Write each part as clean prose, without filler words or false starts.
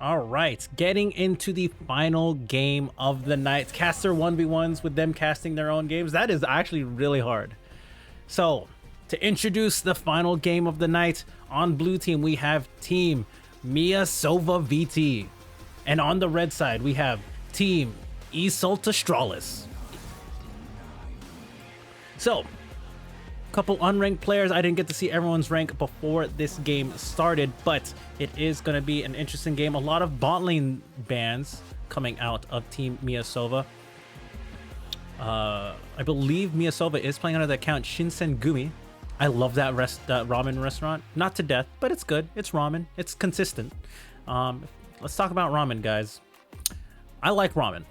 All right, getting into the final game of the night. Caster 1v1s with them casting their own games. That is actually really hard. So, to introduce the final game of the night, on blue team we have team MiaSovaVT. And on the red side we have team IseultAstralis. So, couple unranked players. I didn't get to see everyone's rank before this game started, but it is going to be an interesting game. A lot of bot lane bans coming out of Team MiaSova. I believe MiaSova is playing under the account Shinsengumi. I love that ramen restaurant. Not to death, but it's good. It's ramen. It's consistent. Let's talk about ramen, guys. I like ramen.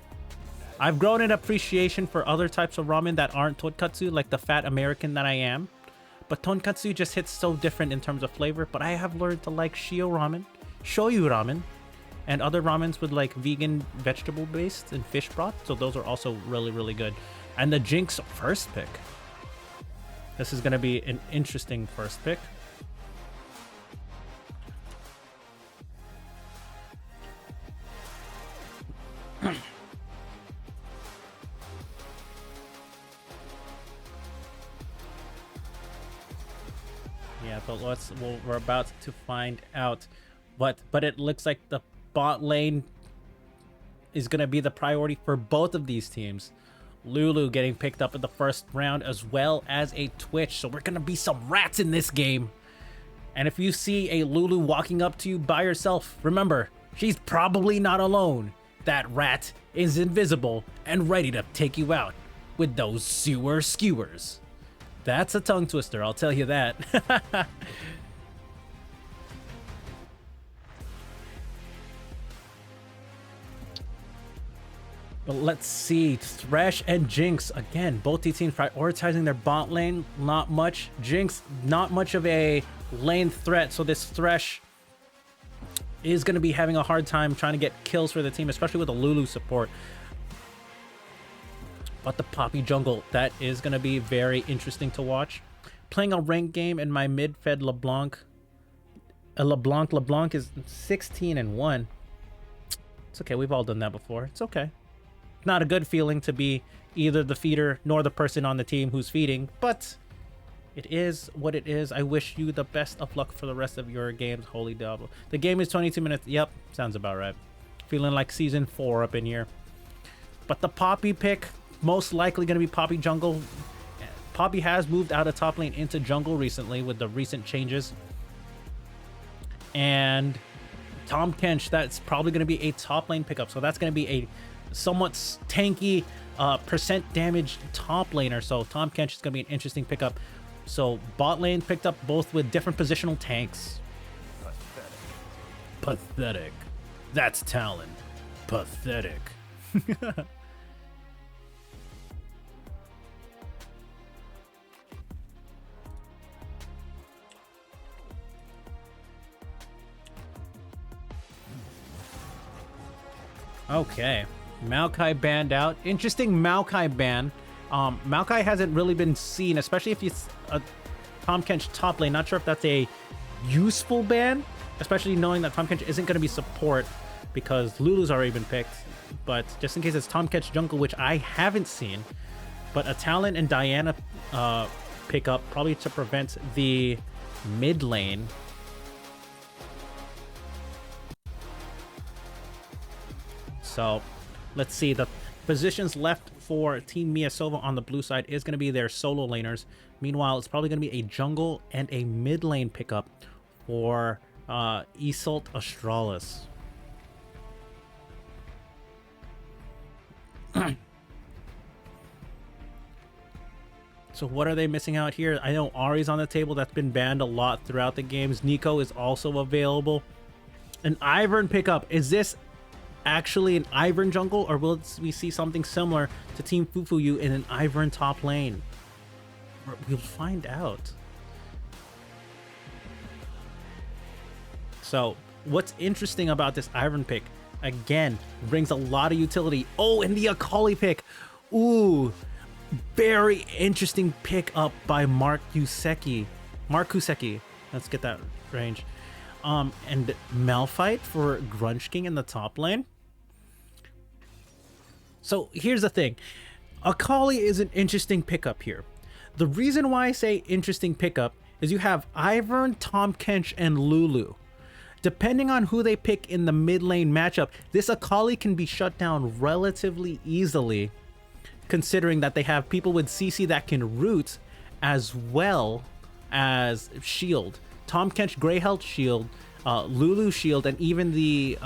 I've grown an appreciation for other types of ramen that aren't tonkatsu, like the fat American that I am. But tonkatsu just hits so different in terms of flavor. But I have learned to like shio ramen, shoyu ramen, and other ramens with like vegan vegetable based and fish broth. So those are also really, really good. And the Jinx first pick. This is going to be an interesting first pick. Yeah, but we're about to find out but it looks like the bot lane is going to be the priority for both of these teams. Lulu getting picked up in the first round as well as a Twitch. So we're going to be some rats in this game. And if you see a Lulu walking up to you by herself, remember, she's probably not alone. That rat is invisible and ready to take you out with those sewer skewers. That's a tongue twister, I'll tell you that. But let's see, Thresh and Jinx, again, both these teams prioritizing their bot lane, not much. Jinx, not much of a lane threat, so this Thresh is going to be having a hard time trying to get kills for the team, especially with the Lulu support. But the Poppy jungle, that is going to be very interesting to watch. Playing a ranked game in my mid-fed LeBlanc. LeBlanc is 16-1. It's okay, we've all done that before. It's okay. Not a good feeling to be either the feeder nor the person on the team who's feeding, but it is what it is. I wish you the best of luck for the rest of your games. Holy devil. The game is 22 minutes. Yep, sounds about right. Feeling like season 4 up in here. But the Poppy pick, most likely going to be Poppy jungle. Poppy has moved out of top lane into jungle recently with the recent changes. And Tom Kench, that's probably going to be a top lane pickup. So that's going to be a somewhat tanky percent damage top laner. So Tom Kench is going to be an interesting pickup. So bot lane picked up both with different positional tanks. Pathetic. That's talent. Pathetic. Okay, Maokai banned out. Interesting Maokai ban. Maokai hasn't really been seen, especially if it's a Tom Kench top lane. Not sure if that's a useful ban, especially knowing that Tom Kench isn't going to be support because Lulu's already been picked. But just in case it's Tom Kench jungle, which I haven't seen. But a Talon and Diana pickup, probably to prevent the mid lane. So let's see, the positions left for Team MiaSova on the blue side is going to be their solo laners. Meanwhile, it's probably going to be a jungle and a mid lane pickup for IseultAstralis. So what are they missing out here? I know Ahri's on the table. That's been banned a lot throughout the games. Nico is also available. An Ivern pickup. Is this actually an Ivern jungle, or will we see something similar to Team Fufuyu in an Ivern top lane? We'll find out. So what's interesting about this Ivern pick, again, brings a lot of utility. Oh, and the Akali pick. Ooh, very interesting pick up by Mark Kuseki. Let's get that range. And Malphite for Grunge King in the top lane. So here's the thing. Akali is an interesting pickup here. The reason why I say interesting pickup is you have Ivern, Tahm Kench, and Lulu. Depending on who they pick in the mid lane matchup, this Akali can be shut down relatively easily, considering that they have people with CC that can root as well as shield. Tahm Kench Grey Health shield, Lulu shield, and even the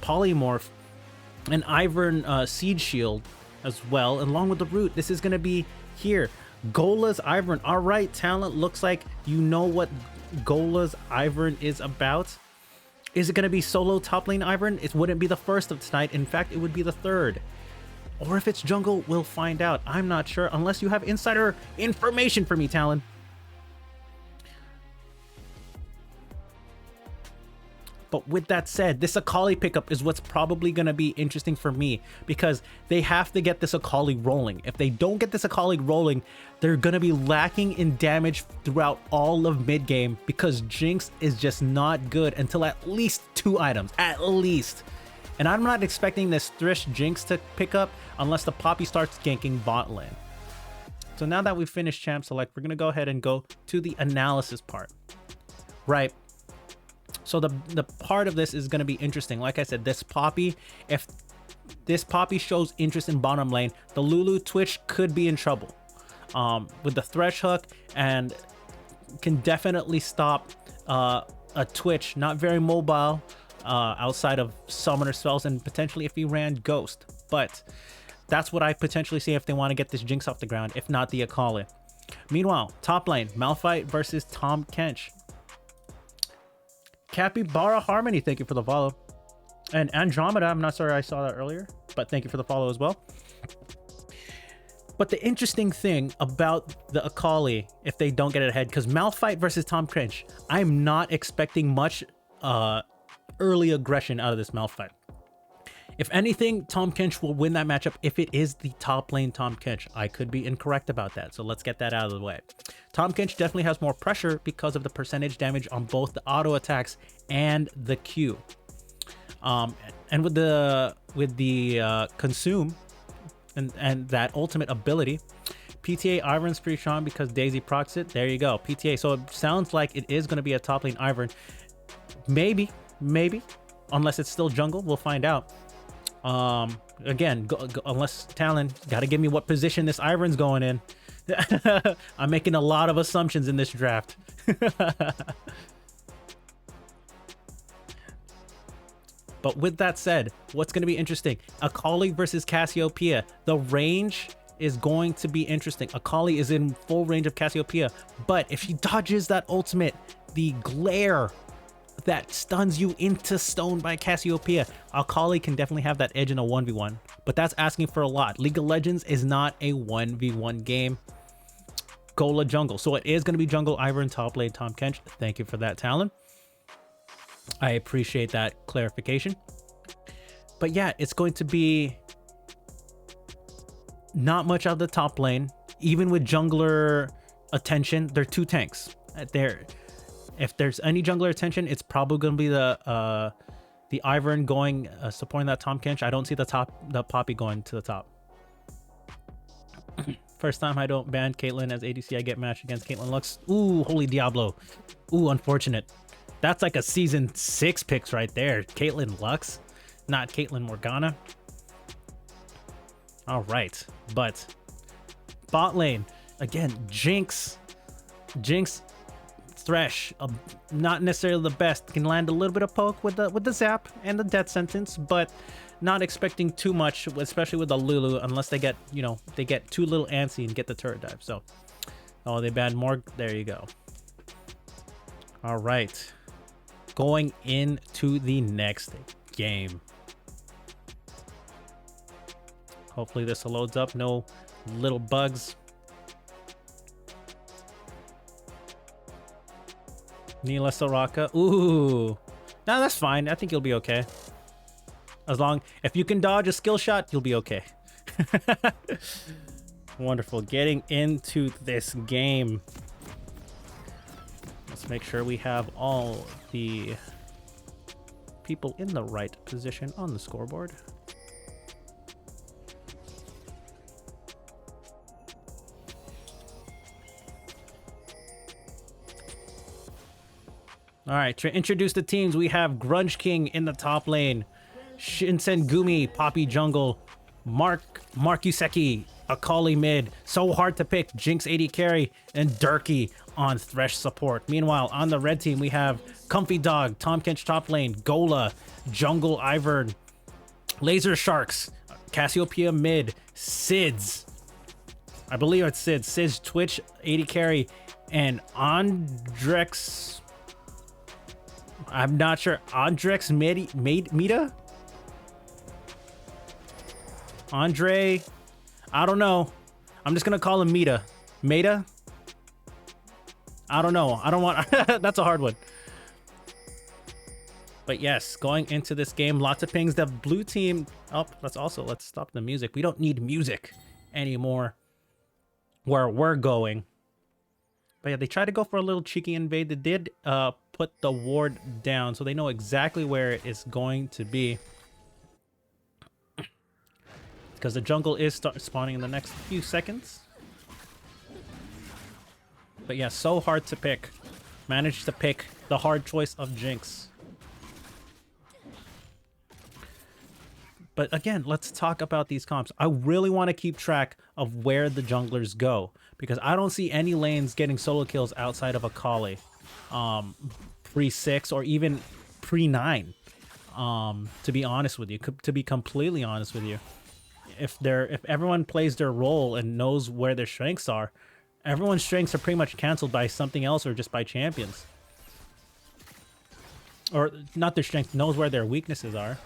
polymorph and Ivern Siege shield as well, along with the root. This is going to be here. Gola's Ivern. All right, talent, looks like you know what Gola's Ivern is about. Is it going to be solo top lane Ivern? It wouldn't be the first of tonight. In fact, it would be the third. Or if it's jungle, we'll find out. I'm not sure unless you have insider information for me, Talon. But with that said, this Akali pickup is what's probably going to be interesting for me, because they have to get this Akali rolling. If they don't get this Akali rolling, they're going to be lacking in damage throughout all of mid game, because Jinx is just not good until at least 2 items, at least. And I'm not expecting this Thresh Jinx to pick up unless the Poppy starts ganking bot lane. So now that we've finished Champ Select, we're going to go ahead and go to the analysis part. Right. So the part of this is going to be interesting. Like I said, this Poppy, if this Poppy shows interest in bottom lane, the Lulu Twitch could be in trouble with the Thresh hook, and can definitely stop a Twitch, not very mobile, outside of summoner spells, and potentially if he ran Ghost. But that's what I potentially see if they want to get this Jinx off the ground, if not the Akali. Meanwhile, top lane, Malphite versus Tahm Kench. Capybara Harmony, thank you for the follow. And Andromeda, I'm not sorry I saw that earlier, but thank you for the follow as well. But the interesting thing about the Akali, if they don't get it ahead, because Malphite versus Tahm Kench, I'm not expecting much early aggression out of this Malphite. If anything, Tahm Kench will win that matchup if it is the top lane Tahm Kench. I could be incorrect about that, so let's get that out of the way. Tahm Kench definitely has more pressure because of the percentage damage on both the auto attacks and the Q. And with the consume and that ultimate ability, PTA Ivern's pretty strong because Daisy procs it. There you go, PTA. So it sounds like it is going to be a top lane Ivern. Maybe, unless it's still jungle, we'll find out. Again, unless Talon, gotta give me what position this Ivern's going in. I'm making a lot of assumptions in this draft. But with that said, what's going to be interesting? Akali versus Cassiopeia. The range is going to be interesting. Akali is in full range of Cassiopeia, but if she dodges that ultimate, the glare that stuns you into stone by Cassiopeia, Akali can definitely have that edge in a 1v1, but that's asking for a lot. League of Legends is not a 1v1 game. Gola jungle, so it is going to be jungle Ivern, top lane Tahm Kench. Thank you for that, Talon. I appreciate that clarification. But yeah, it's going to be not much of the top lane. Even with jungler attention, they're 2 tanks. If there's any jungler attention, it's probably going to be the Ivern going supporting that Tahm Kench. I don't see the Poppy going to the top. First time I don't ban Caitlyn as ADC, I get matched against Caitlyn Lux. Ooh, holy Diablo. Ooh, unfortunate. That's like a season 6 picks right there. Caitlyn Lux, not Caitlyn Morgana. All right, but bot lane again. Jinx, Thresh, not necessarily the best. Can land a little bit of poke with the zap and the death sentence, but not expecting too much, especially with the Lulu, unless they get, you know, they get too little antsy and get the turret dive. So, oh, they banned more. There you go. All right, going into the next game. Hopefully this loads up. No little bugs. Neela Soraka. Ooh. No, that's fine. I think you'll be okay. As long if you can dodge a skill shot, you'll be okay. Wonderful. Getting into this game. Let's make sure we have all the people in the right position on the scoreboard. All right, to introduce the teams, we have Grunge King in the top lane, Shinsen Gumi, Poppy Jungle, Markuseki, Akali mid, So Hard to Pick, Jinx AD carry, and Durkee on Thresh support. Meanwhile, on the red team, we have Comfy Dog, Tom Kench top lane, Gola, Jungle Ivern, Laser Sharks, Cassiopeia mid, Sids, I believe it's Sids Twitch AD carry, and Andrex. I'm not sure. Andrex Meta? Andre? I don't know. I'm just going to call him Meta. Meta? I don't know. I don't want... That's a hard one. But yes, going into this game, lots of pings. The blue team... Oh, let's stop the music. We don't need music anymore where we're going. But yeah, they tried to go for a little cheeky invade. They did put the ward down, so they know exactly where it is going to be. Because the jungle is spawning in the next few seconds. But yeah, so hard to pick. Managed to pick the hard choice of Jinx. But again, let's talk about these comps. I really want to keep track of where the junglers go, because I don't see any lanes getting solo kills outside of Akali. Pre-6 or even pre-9. To be honest with you, to be completely honest with you. If everyone plays their role and knows where their strengths are, everyone's strengths are pretty much canceled by something else or just by champions. Or not their strength, knows where their weaknesses are.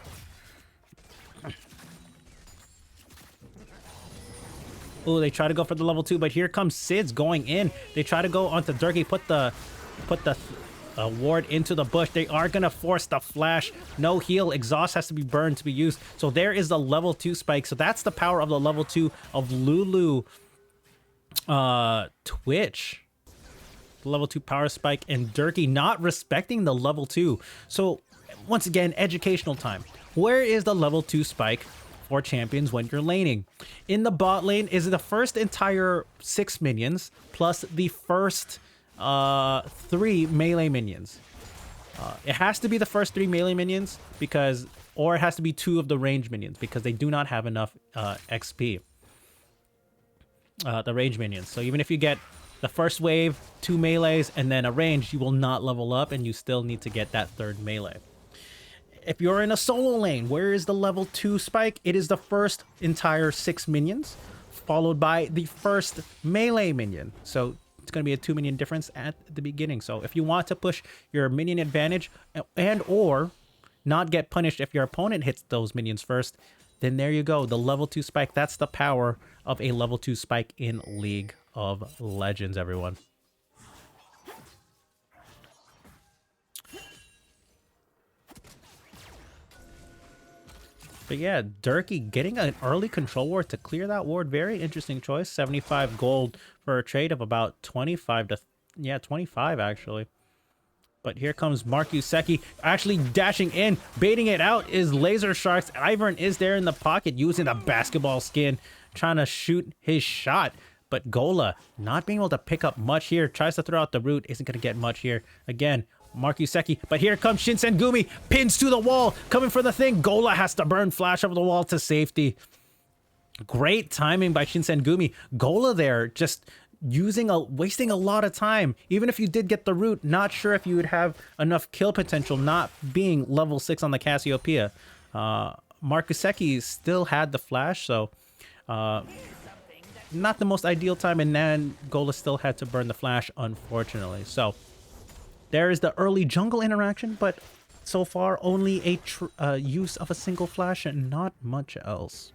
Oh, they try to go for the level 2, but here comes Sids going in. They try to go onto Durkee, put the ward into the bush. They are gonna force the flash. No heal. Exhaust has to be burned to be used. So there is the level 2 spike. So that's the power of the level 2 of Lulu Twitch. The level 2 power spike, and Durkee not respecting the level 2. So once again, educational time. Where is the level 2 spike for champions when you're laning? In the bot lane is the first entire 6 minions plus the first 3 melee minions. It has to be the first 3 melee minions because, or it has to be 2 of the range minions because they do not have enough XP. The range minions. So even if you get the first wave, 2 melees, and then a range, you will not level up and you still need to get that 3rd melee. If you're in a solo lane, where is the level 2 spike? It is the first entire 6 minions, followed by the first melee minion. So it's going to be a 2 minion difference at the beginning. So if you want to push your minion advantage and or not get punished if your opponent hits those minions first, then there you go. The level 2 spike. That's the power of a level 2 spike in League of Legends, everyone. But yeah, Durkee getting an early control ward to clear that ward. Very interesting choice. 75 gold for a trade of about 25 to... Yeah, 25 actually. But here comes Markuseki actually dashing in. Baiting it out is Laser Sharks. Ivern is there in the pocket using the basketball skin. Trying to shoot his shot. But Gola not being able to pick up much here. Tries to throw out the root. Isn't going to get much here. Again, Markuseki, but here comes Shinsen Gumi, pins to the wall, coming for the thing. Gola has to burn flash over the wall to safety. Great timing by Shinsen Gumi. Gola there just wasting a lot of time. Even if you did get the root, not sure if you would have enough kill potential, not being level 6 on the Cassiopeia. Markuseki still had the flash, so not the most ideal time, and then Gola still had to burn the flash, unfortunately. So there is the early jungle interaction, but so far only a use of a single flash and not much else.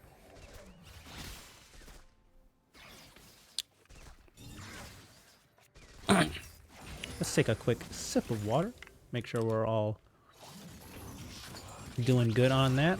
Let's take a quick sip of water. Make sure we're all doing good on that.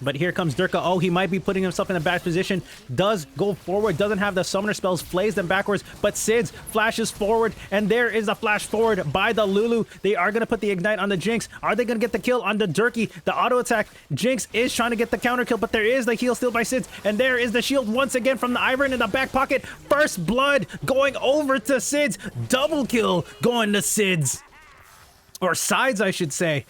But here comes Durka. Oh, he might be putting himself in a bad position. Does go forward. Doesn't have the summoner spells. Flays them backwards. But Sids flashes forward. And there is a flash forward by the Lulu. They are going to put the Ignite on the Jinx. Are they going to get the kill on the Durkee? The auto attack. Jinx is trying to get the counter kill. But there is the heal steal by Sids. And there is the shield once again from the Ivern in the back pocket. First blood going over to Sids. Double kill going to Sids. Or Sides, I should say.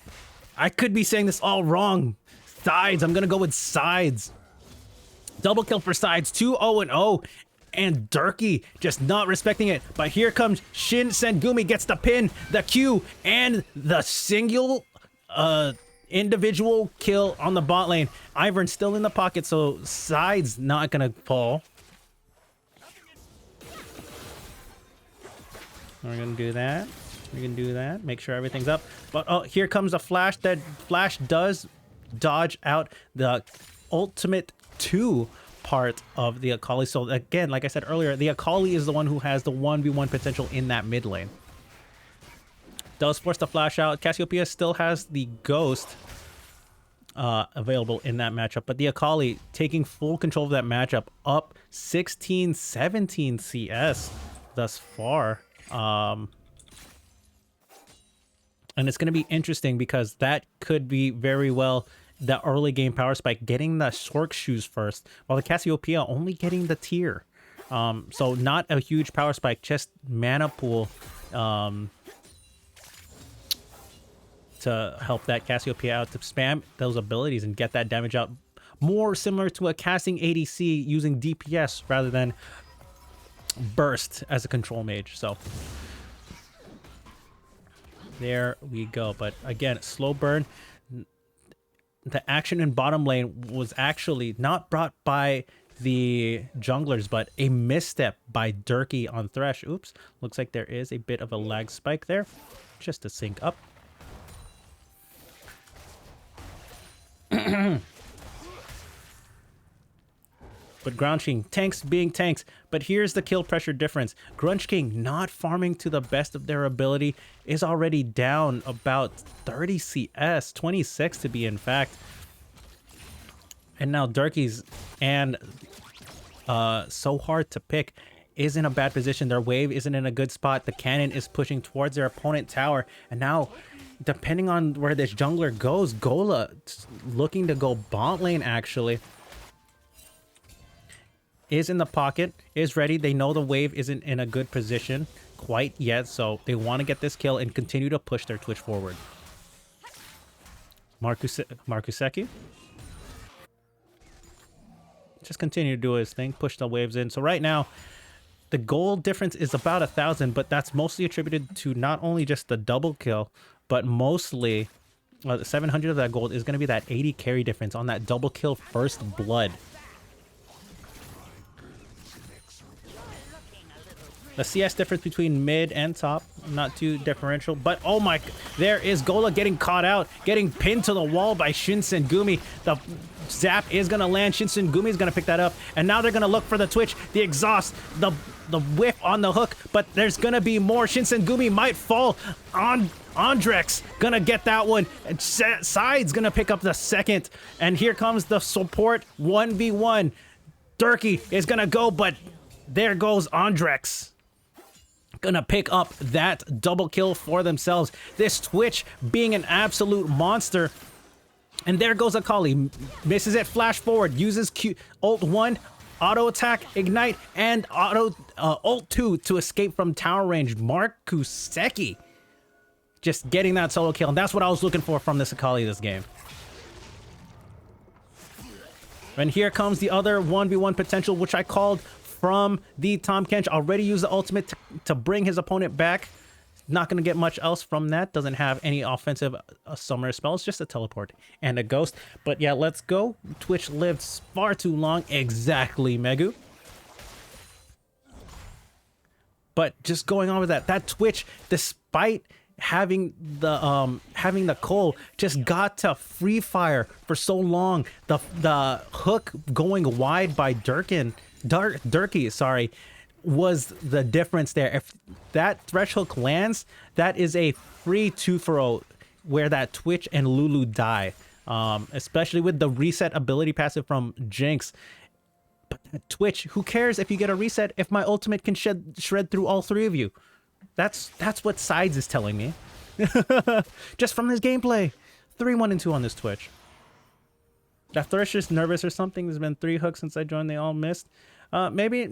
I could be saying this all wrong. Sides. I'm going to go with Sides. Double kill for Sides. 2-0-0. And Durkee just not respecting it. But here comes Shin Sengumi. Gets the pin, the Q, and the single individual kill on the bot lane. Ivern still in the pocket, so Sides not going to fall. We're going to do that. We can do that. Make sure everything's up. But oh, here comes a flash. That flash does dodge out the ultimate 2 part of the Akali. So again, like I said earlier, the Akali is the one who has the 1v1 potential in that mid lane. Does force the flash out. Cassiopeia still has the Ghost available in that matchup, but the Akali taking full control of that matchup, up 16-17 CS thus far. And it's going to be interesting because that could be very well the early game power spike, getting the Sork shoes first, while the Cassiopeia only getting the tier. So not a huge power spike, just mana pool to help that Cassiopeia out to spam those abilities and get that damage out. More similar to a casting ADC using DPS rather than burst as a control mage. So there we go. But again, slow burn. The action in bottom lane was actually not brought by the junglers, but a misstep by Durkee on Thresh. Oops. Looks like there is a bit of a lag spike there. Just to sync up. But Grunge King, tanks being tanks. But here's the kill pressure difference. Grunge King, not farming to the best of their ability, is already down about 30 CS, 26 to be in fact. And now Durkee's and so hard to pick is in a bad position. Their wave isn't in a good spot. The cannon is pushing towards their opponent tower. And now, depending on where this jungler goes, Gola looking to go bot lane actually. Is in the pocket, is ready. They know the wave isn't in a good position quite yet, so they want to get this kill and continue to push their Twitch forward. Markuseki just continue to do his thing, push the waves in. So right now, the gold difference is about 1,000, but that's mostly attributed to not only just the double kill, but mostly 700 of that gold is going to be that 80 carry difference on that double kill first blood. The CS difference between mid and top, not too differential, but oh my, there is Gola getting caught out, getting pinned to the wall by Shin Sengumi. The zap is going to land. Shin Sengumi is going to pick that up, and now they're going to look for the Twitch, the exhaust, the whiff on the hook, but there's going to be more. Shin Sengumi might fall on Andrex, going to get that one, and Side's going to pick up the second, and here comes the support 1v1. Durkee is going to go, but there goes Andrex. Gonna pick up that double kill for themselves. This Twitch being an absolute monster. And there goes Akali. Misses it, flash forward, uses Q, ult 1, auto attack, ignite, and auto ult 2 to escape from tower range. Markuseki just getting that solo kill. And that's what I was looking for from this Akali this game. And here comes the other 1v1 potential, which I called from the Tahm Kench. Already used the ultimate to bring his opponent back. Not going to get much else from that. Doesn't have any offensive summoner spells, just a teleport and a ghost. But yeah, let's go. Twitch lived far too long. Exactly, Megu. But just going on with that Twitch, despite having the coal, just got to free fire for so long. The hook going wide by Durkee, sorry, was the difference there. If that Thresh hook lands, that is a free 2-for-0 where that Twitch and Lulu die. especially with the reset ability passive from Jinx. But Twitch, who cares if you get a reset if my ultimate can shred through all three of you? That's what Sides is telling me. Just from this gameplay. 3-1-2 on this Twitch. That Thresh is nervous or something. There's been 3 hooks since I joined. They all missed. Maybe,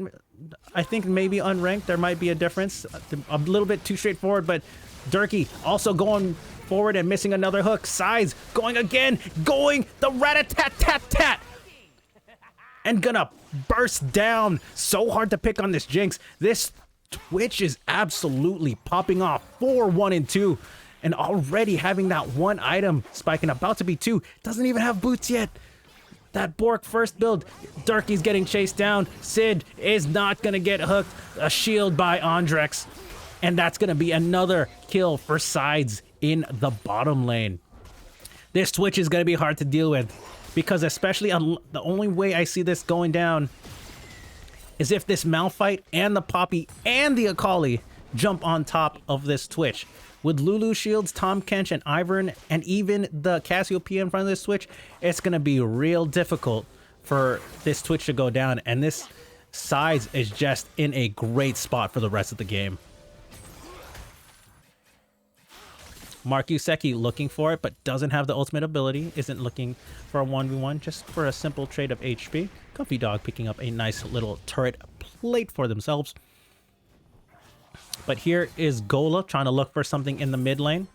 I think maybe unranked there might be a difference. A little bit too straightforward, but Durkee also going forward and missing another hook. Sides going again, going the rat-a-tat-tat-tat. And gonna burst down. So hard to pick on this Jinx. This Twitch is absolutely popping off. 4-1-2. And already having that 1 item spike and about to be 2. Doesn't even have boots yet. That Bork first build. Durkee's getting chased down. Sid is not gonna get hooked. A shield by Andrex. And that's gonna be another kill for Sides in the bottom lane. This Twitch is gonna be hard to deal with. Because especially the only way I see this going down is if this Malphite and the Poppy and the Akali jump on top of this Twitch. With Lulu shields, Tahm Kench, and Ivern, and even the Cassiopeia in front of this Twitch, it's going to be real difficult for this Twitch to go down. And this Sides is just in a great spot for the rest of the game. Markuseki looking for it, but doesn't have the ultimate ability. Isn't looking for a 1v1, just for a simple trade of HP. Comfy Dog picking up a nice little turret plate for themselves. But here is Gola trying to look for something in the mid lane.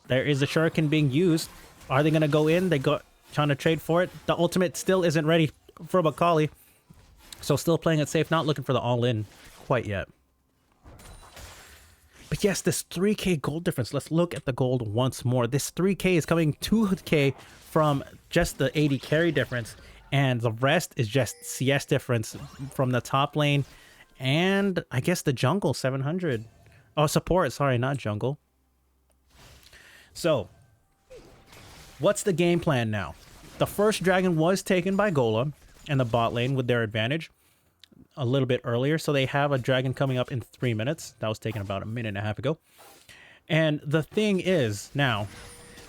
There is a Shuriken being used. Are they going to go in? They go trying to trade for it. The ultimate still isn't ready for Akali. So still playing it safe, not looking for the all-in quite yet. But yes, this 3k gold difference. Let's look at the gold once more. This 3k is coming 2k from just the 80 carry difference. And the rest is just CS difference from the top lane. And I guess the jungle, 700. Oh, support, sorry, not jungle. So, what's the game plan now? The first dragon was taken by Gola and the bot lane with their advantage a little bit earlier. So they have a dragon coming up in 3 minutes. That was taken about a minute and a half ago. And the thing is, now,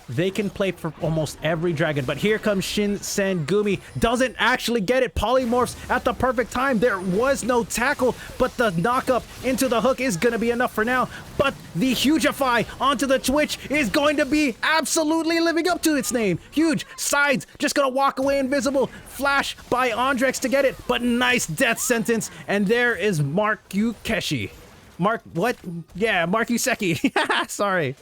they can play for almost every dragon, but here comes Shinsengumi. Doesn't actually get it. Polymorphs at the perfect time. There was no tackle, but the knockup into the hook is going to be enough for now. But the Hugify onto the Twitch is going to be absolutely living up to its name. Huge. Sides just going to walk away invisible. Flash by Andrex to get it, but nice death sentence. And there is Markuseki. Markuseki. Sorry.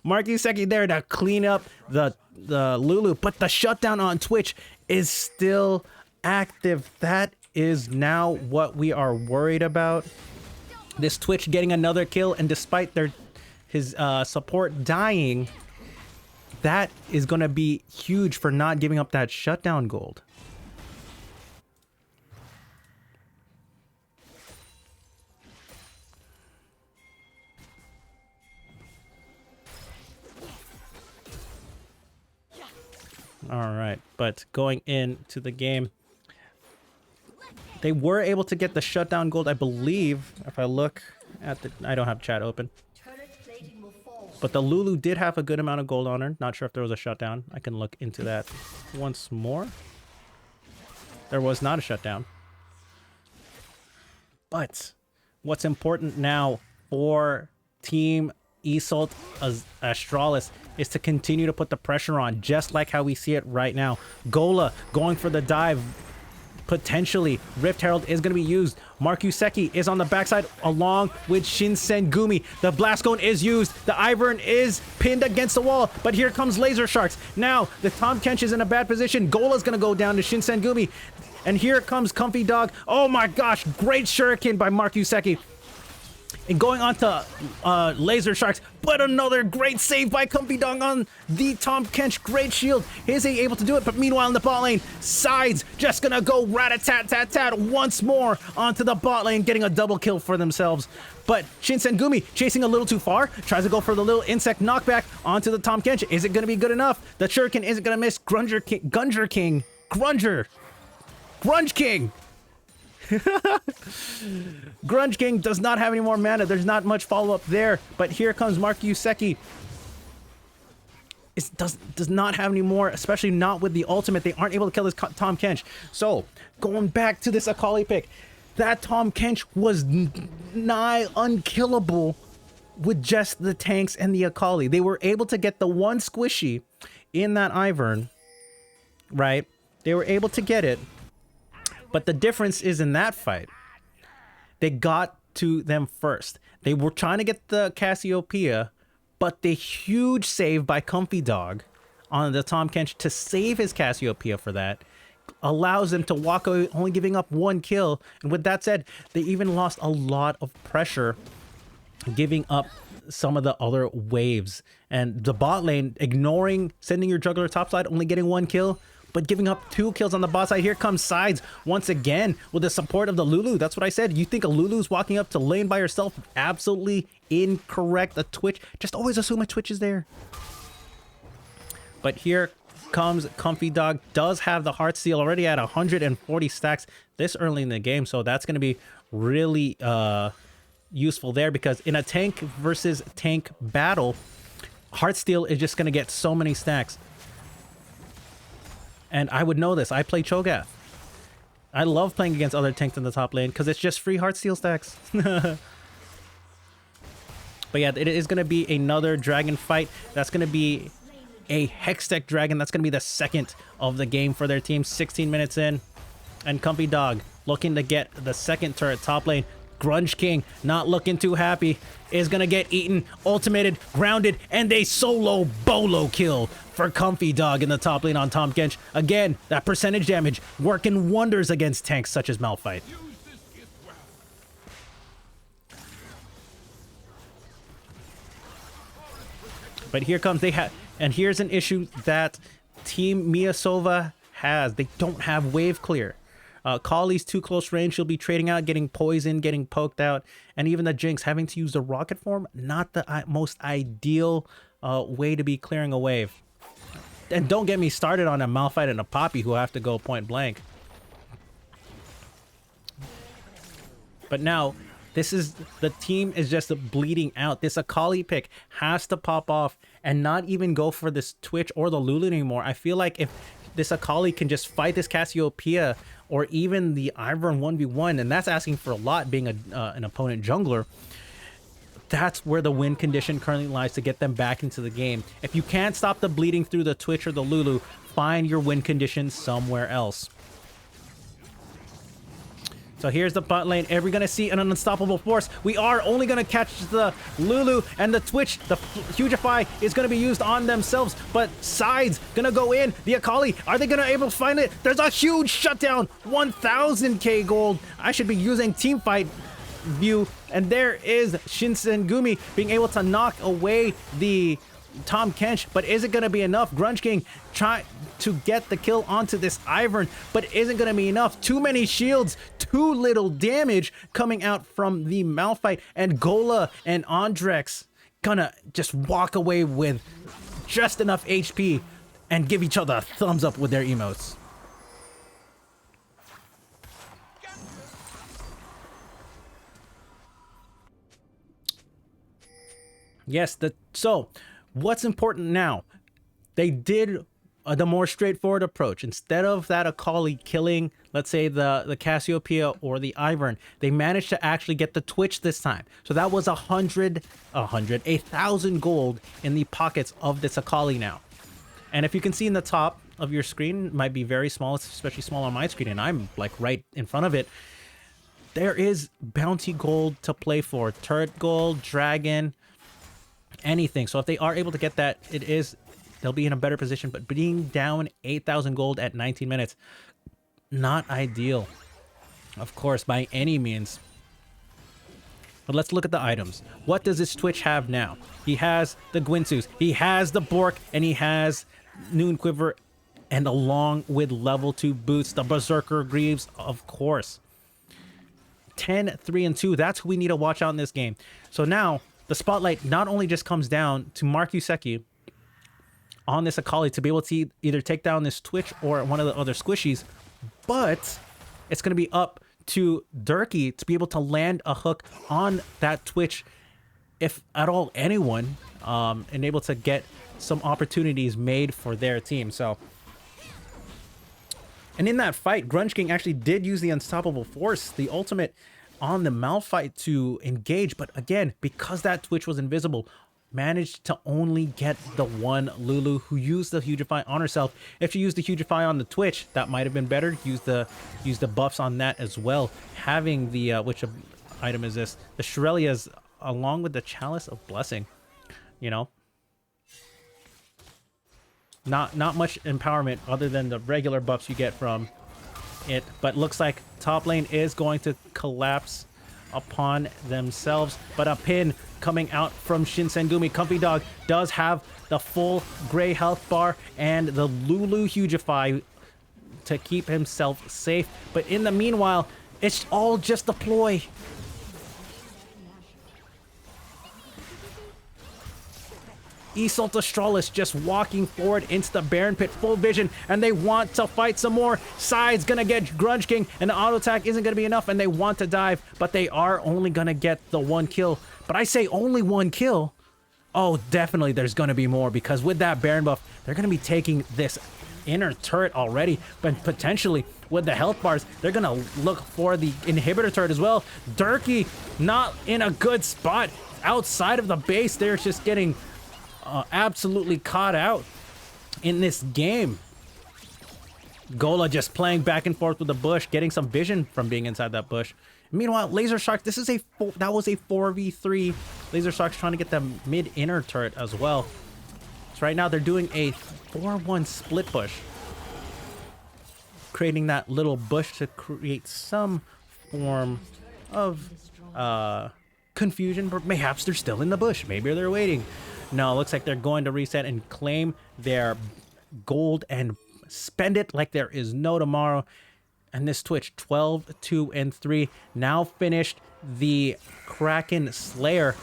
Markuseki there to clean up the Lulu, but the shutdown on Twitch is still active. That is now what we are worried about. This Twitch getting another kill, and despite his support dying, that is going to be huge for not giving up that shutdown gold. All right, but going into the game, they were able to get the shutdown gold, I believe. If I look at I don't have chat open. But the Lulu did have a good amount of gold on her. Not sure if there was a shutdown. I can look into that once more. There was not a shutdown. But what's important now for Team IseultAstralis is to continue to put the pressure on, just like how we see it right now. Gola going for the dive. Potentially, Rift Herald is going to be used. Markuseki is on the backside along with Shinsengumi. The Blast Cone is used. The Ivern is pinned against the wall, but here comes Laser Sharks. Now, the Tahm Kench is in a bad position. Gola's going to go down to Shinsengumi. And here comes Comfy Dog. Oh my gosh, great shuriken by Markuseki. And going on to Laser Sharks, but another great save by Comfy Dog on the Tahm Kench. Great shield. Is he able to do it? But meanwhile in the bot lane, Sides just gonna go rat-a-tat-tat-tat once more onto the bot lane, getting a double kill for themselves. But Shinsengumi chasing a little too far, tries to go for the little insect knockback onto the Tahm Kench. Is it gonna be good enough? The shuriken isn't gonna miss. Grunge King. Grunge King does not have any more mana. There's not much follow-up there. But here comes Markuseki. does not have any more, especially not with the ultimate. They aren't able to kill this Tom Kench. So going back to this Akali pick, that Tom Kench was nigh unkillable with just the tanks and the Akali. They were able to get the one squishy in that Ivern, right? They were able to get it, but the difference is in that fight, they got to them first. They were trying to get the Cassiopeia, but the huge save by Comfy Dog on the Tom Kench to save his Cassiopeia for that allows them to walk away, only giving up one kill. And with that said, they even lost a lot of pressure, giving up some of the other waves. And the bot lane, ignoring sending your juggler topside, only getting one kill, but giving up 2 kills on the bot side. Here comes Sides once again with the support of the Lulu. That's what I said. You think a Lulu's walking up to lane by herself? Absolutely incorrect. A Twitch. Just always assume a Twitch is there. But here comes Comfy Dog. Does have the Heart Seal already at 140 stacks this early in the game. So that's going to be really useful there, because in a tank versus tank battle, Heartsteel is just going to get so many stacks. And I would know this. I play Cho'Gath. I love playing against other tanks in the top lane because it's just free Heartsteel stacks. But yeah, it is going to be another dragon fight. That's going to be a Hextech dragon. That's going to be the second of the game for their team. 16 minutes in. And Comfy Dog looking to get the second turret top lane. Grunge King, not looking too happy, is gonna get eaten, ultimated, grounded, and a solo bolo kill for Comfy Dog in the top lane on Tom Kench. Again, that percentage damage working wonders against tanks such as Malphite. But here comes and here's an issue that Team MiaSova has. They don't have wave clear. Kali's too close range. She'll be trading out, getting poisoned, getting poked out, and even the Jinx having to use the rocket form. Not the most ideal way to be clearing a wave. And don't get me started on a Malphite and a Poppy who have to go point blank. But now, the team is just bleeding out. This Akali pick has to pop off and not even go for this Twitch or the Lulu anymore. I feel like if this Akali can just fight this Cassiopeia or even the Ivern 1v1, and that's asking for a lot being an opponent jungler, that's where the win condition currently lies to get them back into the game. If you can't stop the bleeding through the Twitch or the Lulu, find your win condition somewhere else. So here's the bot lane. Are we going to see an unstoppable force? We are only going to catch the Lulu and the Twitch. The Hugify is going to be used on themselves, but Sides going to go in. The Akali, are they going to able to find it? There's a huge shutdown. 1000k gold. I should be using Teamfight View. And there is Shinsengumi being able to knock away the Tom Kench, but is it going to be enough? Grunge King try to get the kill onto this Ivern, but isn't going to be enough. Too many shields, too little damage coming out from the Malphite, and Gola and Andrex gonna just walk away with just enough HP and give each other a thumbs up with their emotes. Yes, so what's important now? They did the more straightforward approach. Instead of that Akali killing, let's say, the Cassiopeia or the Ivern, they managed to actually get the Twitch this time. So that was 1,000 gold in the pockets of this Akali now. And if you can see in the top of your screen, it might be very small, it's especially small on my screen, and I'm like right in front of it. There is bounty gold to play for. Turret gold, dragon, anything. So if they are able to get that, they'll be in a better position. But being down 8,000 gold at 19 minutes, not ideal, of course, by any means. But let's look at the items. What does this Twitch have now? He has the Gwynsus, he has the Bork, and he has Noon Quiver, and along with level 2 boots, the Berserker Greaves, of course. 10, 3, and 2, that's who we need to watch out in this game. So now, the spotlight not only just comes down to Mark Yuseki on this Akali to be able to either take down this Twitch or one of the other squishies, but it's going to be up to Durkee to be able to land a hook on that Twitch, if at all anyone, and able to get some opportunities made for their team. So, and in that fight, Grunge King actually did use the Unstoppable Force, the ultimate, on the Malphite to engage. But again, because that Twitch was invisible, managed to only get the one Lulu, who used the Hugify on herself. If she used the Hugify on the Twitch, that might have been better. Use the buffs on that as well. Having the which item is this? The Shurelya's along with the Chalice of Blessing. You know, not much empowerment other than the regular buffs you get from it. But looks like top lane is going to collapse upon themselves. But a pin coming out from Shinsengumi. Comfy Dog does have the full gray health bar and the Lulu Hugify to keep himself safe. But in the meanwhile, it's all just a ploy. IseultAstralis just walking forward into the Baron Pit, full vision, and they want to fight some more. Side's gonna get Grunge King, and the auto attack isn't gonna be enough, and they want to dive, but they are only gonna get the one kill. But I say only one kill. Oh, definitely there's gonna be more, because with that Baron buff, they're gonna be taking this inner turret already, but potentially with the health bars, they're gonna look for the inhibitor turret as well. Durkee not in a good spot outside of the base. They're just getting absolutely caught out in this game. Gola just playing back and forth with the bush, getting some vision from being inside that bush. Meanwhile, Laser Shark, this is that was a 4v3. Laser Shark's trying to get the mid inner turret as well. So right now they're doing a 4-1 split bush, creating that little bush to create some form of confusion, but perhaps they're still in the bush. Maybe they're waiting. No, it looks like they're going to reset and claim their gold and spend it like there is no tomorrow. And this Twitch, 12, 2, and 3, now finished the Kraken Slayer.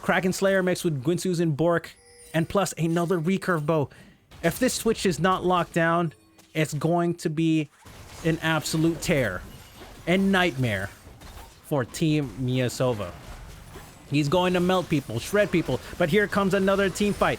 Kraken Slayer mixed with Gwynsu's Bork, and plus another recurve bow. If this Twitch is not locked down, it's going to be an absolute tear and nightmare for Team MiaSova. He's going to melt people, shred people, but here comes another team fight.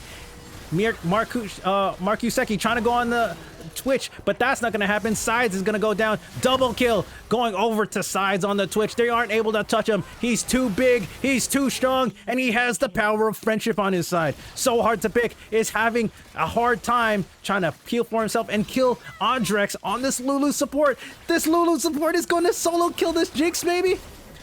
Markuseki trying to go on the Twitch, but that's not going to happen. Sides is going to go down. Double kill going over to Sides on the Twitch. They aren't able to touch him. He's too big, he's too strong, and he has the power of friendship on his side. So hard to pick. Is having a hard time trying to heal for himself and kill Andrex on this Lulu support. This Lulu support is going to solo kill this Jinx, maybe?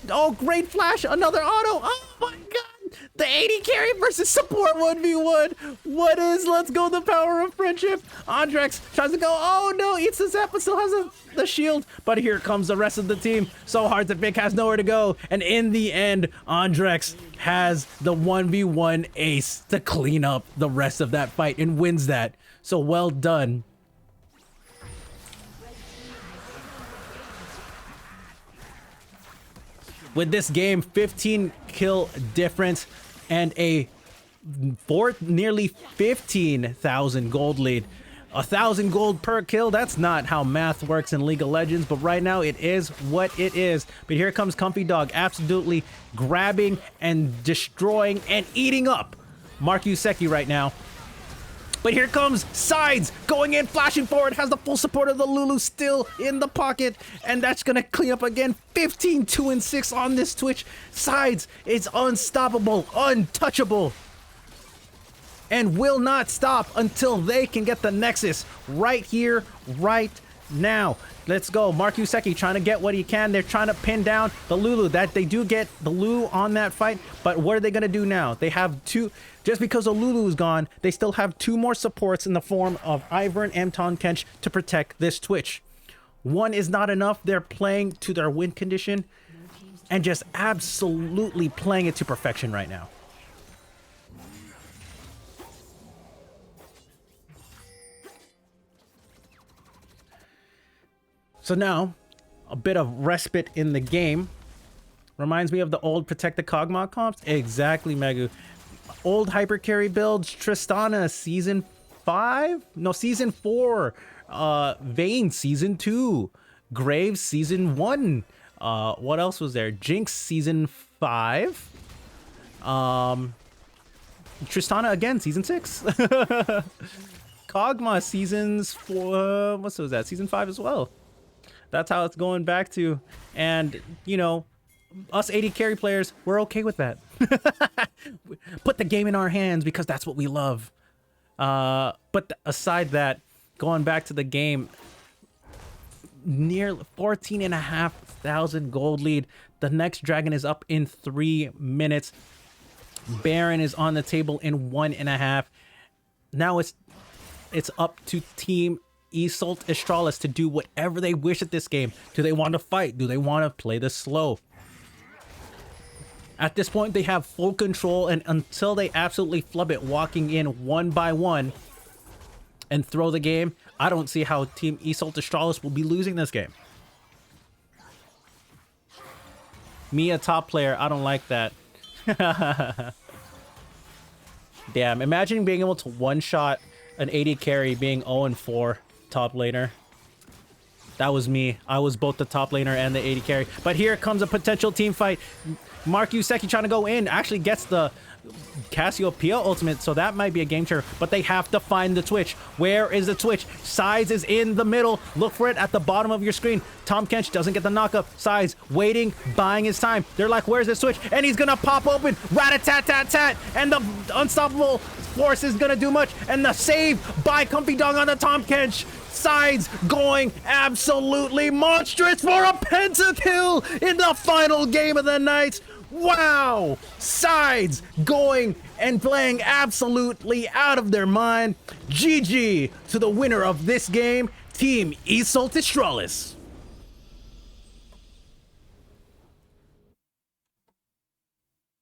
Oh, great flash, another auto. Oh my god, the 80 carry versus support 1v1. What is, let's go, the power of friendship. Andrex tries to go, oh no, eats the zap, but still has the shield. But here comes the rest of the team. So hard to pick, has nowhere to go. And in the end, Andrex has the 1v1 ace to clean up the rest of that fight and wins that. So well done. With this game, 15 kill difference and a nearly 15,000 gold lead. 1,000 gold per kill, that's not how math works in League of Legends, but right now it is what it is. But here comes Comfy Dog, absolutely grabbing and destroying and eating up Markuseki right now. But here comes Sides going in, flashing forward, has the full support of the Lulu still in the pocket, and that's gonna clean up again. 15, 2, and 6 on this Twitch. Sides is unstoppable, untouchable, and will not stop until they can get the Nexus right here, right now. Let's go. Markuseki trying to get what he can. They're trying to pin down the Lulu. That they do get the Lulu on that fight, but what are they gonna do now? They have two. Just because the Lulu is gone, they still have two more supports in the form of Ivern and Tahm Kench to protect this Twitch. One is not enough. They're playing to their win condition and just absolutely playing it to perfection right now. So now, a bit of respite in the game. Reminds me of the old Protect the Kog'Maw comps. Exactly, Megu. Old hyper carry builds, Tristana season 5? No, season 4. Vayne season 2. Graves season 1. What else was there? Jinx season 5. Tristana again, season 6. Kog'Maw seasons 4. What was that? Season 5 as well. That's how it's going back to. And you know, us AD carry players, we're okay with that. Put the game in our hands because that's what we love. But aside that, going back to the game, near 14,500 gold lead. The next dragon is up in 3 minutes. Baron is on the table in 1.5. Now it's up to Team IseultAstralis to do whatever they wish at this game. Do they want to fight? Do they want to play this slow? At this point, they have full control, and until they absolutely flub it, walking in 1 by 1 and throw the game, I don't see how Team IseultAstralis will be losing this game. Mia top player, I don't like that. Damn, imagine being able to one-shot an AD carry being 0-4 top laner. That was me. I was both the top laner and the AD carry. But here comes a potential team fight. Mark Yuseki trying to go in, actually gets the Cassiopeia ultimate, so that might be a game changer, but they have to find the Twitch. Where is the Twitch? Size is in the middle. Look for it at the bottom of your screen. Tom Kench doesn't get the knockup. Size waiting, buying his time. They're like, where's the Twitch? And he's gonna pop open. Rat-a-tat-tat-tat. And the unstoppable force is gonna do much. And the save by Comfy Dog on the Tom Kench. Sides going absolutely monstrous for a pentakill in the final game of the night. Wow! Sides going and playing absolutely out of their mind. GG to the winner of this game, Team IseultAstralis.